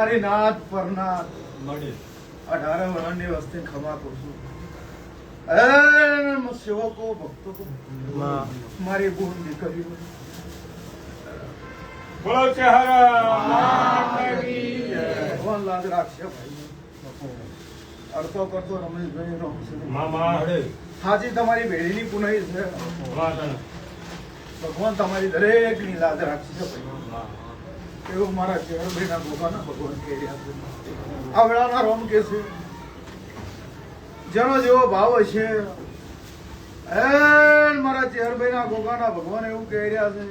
મારી નાથ પરનાથ 18 વર્ષની વસ્તી ખમા કરશું સેવકો ભક્તો મારી બહેન દીકરીઓ બોલો છે ભગવાન લાજ રાખશે ભાઈ અડતો કરતો રમેશભાઈ નો હાજી તમારી ભેળીની પુનઃ છે ભગવાન તમારી દરેક ની લાજ રાખશે ભાઈ એવું મારા ચેહરભાઈ ના ગોગાના ભગવાન કહી રહ્યા છે આ વેળાના રોમ કે છે જેનો જેવો ભાવ હશે મારા ચેહરભાઈ ના ગોગાના ભગવાન એવું કહી રહ્યા છે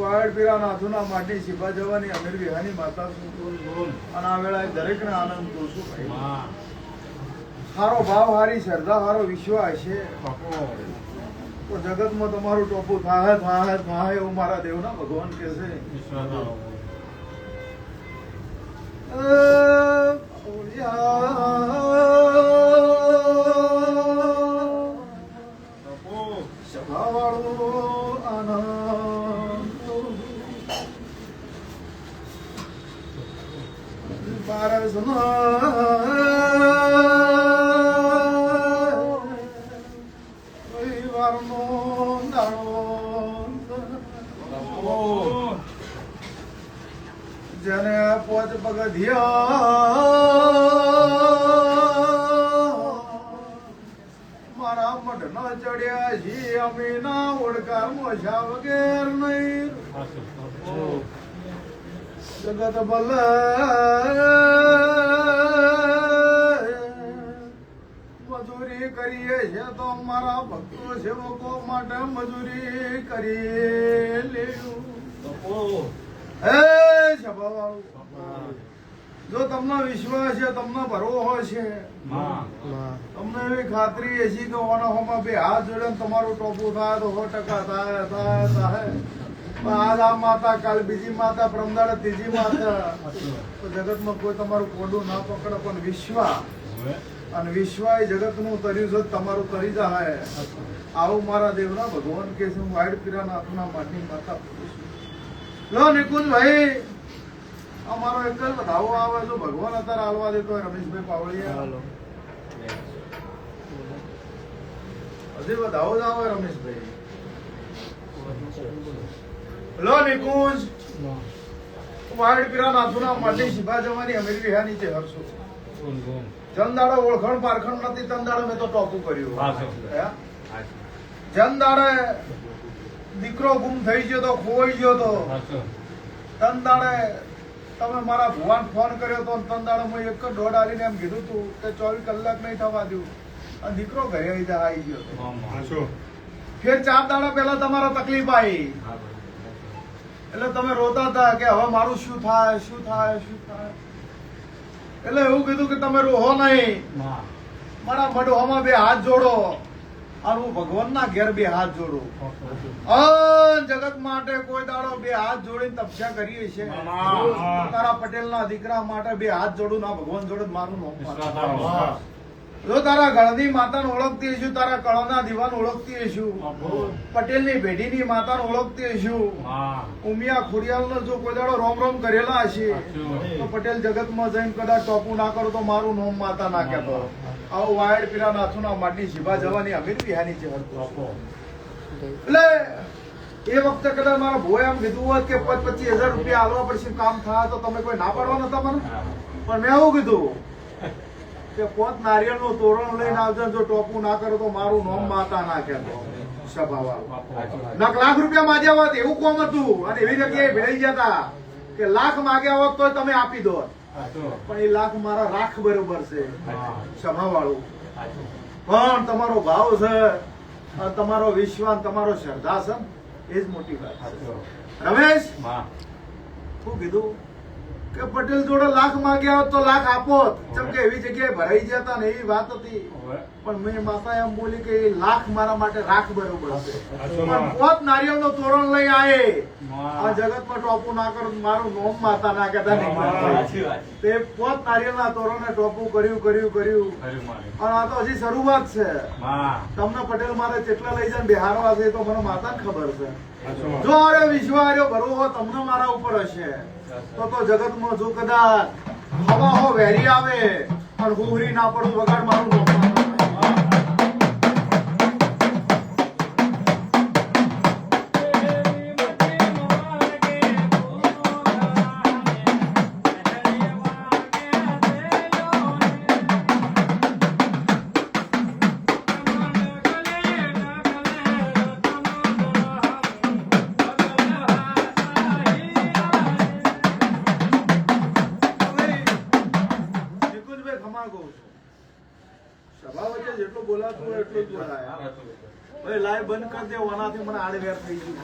વાડ પીરા નાથુના માટી શિપા જવાની અમીર વિહાની માતા છું અને આ વેળાએ દરેક ને આનંદ કરું છું સારો ભાવ હારી શ્રદ્ધા હારો વિશ્વાસ હશે તો જગતમાં તમારું ટોપું થાય થાય થાય એવું મારા દેવના ભગવાન કહે છે સભાવાળો આનંદ જેને પોચ પગથિયા મારા મઢ ન ચડ્યા છી અમે ના ઓળકાર મોશા વગેર નહીં જગત ભલે મજૂરી કરીએ છે તો મારા ભક્તો સેવકો માટે મજૂરી કરી લેવું હે સભાવાળું જો તમને વિશ્વાસ છે તમને ભરોસો છે તમને એવી ખાતરી હશે કે ઓનાહોમાં બે હાથ જોડે તમારું ટોપું થાય તો 100% થાય થાય થાય આજ આ માતા કાલ બીજી માતા પ્રમદાડે ત્રીજી માતા તો જગતમાં કોઈ તમારું કોડું ના પકડે પણ વિશ્વાસ અને વિશ્વાસ જગતનું તર્યું છે તમારું તરી જાય આવું મારા દેવના ભગવાન કે છે હું વાઈડ પીરા નાથના માટી માતા લો નિકુંજ ભાઈ અમારો એક જ વધાવો આવે તો ભગવાન અત્યારે હાલવા દેતો હોય રમેશભાઈ પાવળિયા હજી વધાવો જ આવે રમેશભાઈ લો નિકુંજ વાઈડ પીરા નાથના માટી શિભા જવાની અમીર વિહાની છે હરસો જનદાડે ઓળખણ પારખણ નથી તનદાડે મેં તો ટોપું કર્યું જનદાડે દીકરો ગુમ થઈ ગયો તો ખોવાઈ ગયો તો તનદાડે તમે મારા ભુવાન ફોન કર્યો તો તનદાડે મેં એક જ દોડ આલીને એમ કીધું તું કે 24 કલાક નહીં થવા દઉં અને દીકરો ઘરે આવી ગયો ફેર 4 દાડા પહેલા તમારા તકલીફ આવી એટલે તમે રોતા હતા કે હવે મારું શું થાય શું થાય શું થાય એટલે એવું કીધું કે તમે રોહો નહીં મારા મઢોમાં બે હાથ જોડો અને હું ભગવાનના ઘેર બે હાથ જોડું જગત માટે કોઈ દાડો બે હાથ જોડીને તપસ્યા કરીએ છે તારા પટેલના દીકરા માટે બે હાથ જોડું ના ભગવાન જોડે મારું નામ જો તારા ગણદી માતાને ઓળખતી હશું તારા કળના દીવાને ઓળખતી હશું પટેલની ભેટીની માતાને ઓળખતી હશું ઉમિયા ખોડિયાલનો જો કોઈ દાડો રોમ રોમ કરેલા હશે તો પટેલ જગતમાં જઈને કદાચ ટોપું ના કરો તો મારું નામ માતા ના કહેતો આવું વાયડ પીરા નાથુના માટી શિભા જવાની અમીર વિહાની છે એટલે એ વખતે કદાચ મારા ભોય એમ કીધું હોત કે 25,000 રૂપિયા આલવા પડશે કામ થાય તો તમે કોઈ ના પાડવા નતા મને પણ મેં એવું કીધું કે 5 નારિયેળનું તોરણ લઈને આવજો જો ટોપું ના કરો તો મારું નામ માતા ના કહેતો સભાવાળો લાખ રૂપિયા માંગ્યા હોત એવું કોમ હતું અને એવી જગ્યાએ ભેળાઈ ગયા હતા કે લાખ માંગ્યા હોત તો તમે આપી દો પણ એ લાખ મારા રાખ બરોબર છે સભાવાળું પણ તમારો ભાવ છે તમારો વિશ્વાસ તમારો શ્રદ્ધા છે એ જ મોટી વાત રમેશ શું કીધું કે પટેલ જોડે લાખ માંગ્યા હોત તો લાખ આપો જેમ કે એવી જગ્યાએ ભરાઈ ગયા હતા ને એવી વાત હતી પણ મેં માતા એમ બોલી કે લાખ મારા માટે રાખ બરોબર છે પણ 5 નારિયેળનો તોરણ લઈ આયે આ જગતમાં ટોપું ના કરો મારું નોમ માતા ના કહેતા નહીં તે 5 નારિયેળના તોરણે ટોપું કર્યું અને આ તો હજી શરૂઆત છે તમને પટેલ મારે કેટલા લઈ જાય બિહારવા છે તો મને માતાને ખબર છે જો અરે વિશ્વાસ ભરોસો તમને મારા ઉપર હશે તો જગતમાં જો કદાચ હવા હો વેરી આવે પણ હુહરી ના પડું વગાડ મારું નોખા. સભા વચ્ચે જેટલું બોલાતું હોય એટલું જ બોલાય. ભાઈ લાઈવ બંધ કરી દે, ઓનાથી મને આડવેર થઈ ગયું.